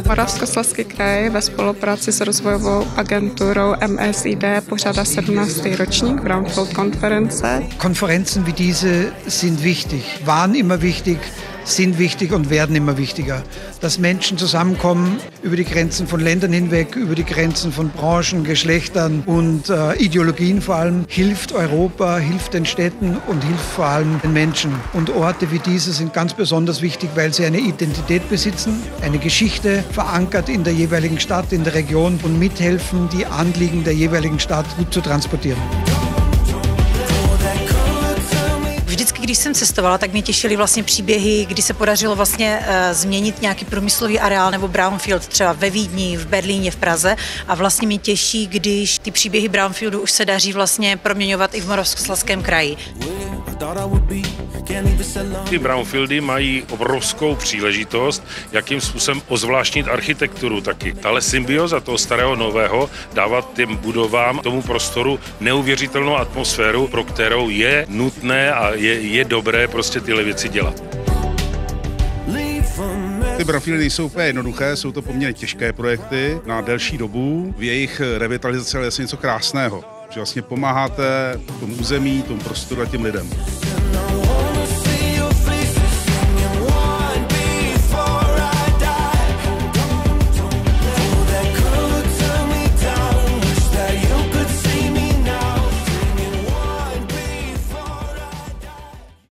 Moravskoslezský kraj ve spolupráci s rozvojovou agenturou MSID pořádá 17. ročník Brownfield konference. Konferenzen wie diese sind wichtig, waren immer wichtig, sind wichtig und werden immer wichtiger. Dass Menschen zusammenkommen über die Grenzen von Ländern hinweg, über die Grenzen von Branchen, Geschlechtern und Ideologien vor allem, hilft Europa, hilft den Städten und hilft vor allem den Menschen. Und Orte wie diese sind ganz besonders wichtig, weil sie eine Identität besitzen, eine Geschichte verankert in der jeweiligen Stadt, in der Region und mithelfen, die Anliegen der jeweiligen Stadt gut zu transportieren. Vždycky, když jsem cestovala, tak mě těšily vlastně příběhy, kdy se podařilo vlastně změnit nějaký průmyslový areál nebo brownfield třeba ve Vídni, v Berlíně, v Praze a vlastně mě těší, když ty příběhy brownfieldu už se daří vlastně proměňovat i v Moravskoslezském kraji. Ty brownfieldy mají obrovskou příležitost, jakým způsobem ozvláštnit architekturu taky. Tahle symbioza toho starého nového dávat těm budovám, tomu prostoru neuvěřitelnou atmosféru, pro kterou je nutné a je dobré prostě tyhle věci dělat. Ty brownfieldy nejsou úplně jednoduché, jsou to poměrně těžké projekty na delší dobu. V jejich revitalizaci je něco krásného, že vlastně pomáháte tomu území, tomu prostoru a těm lidem.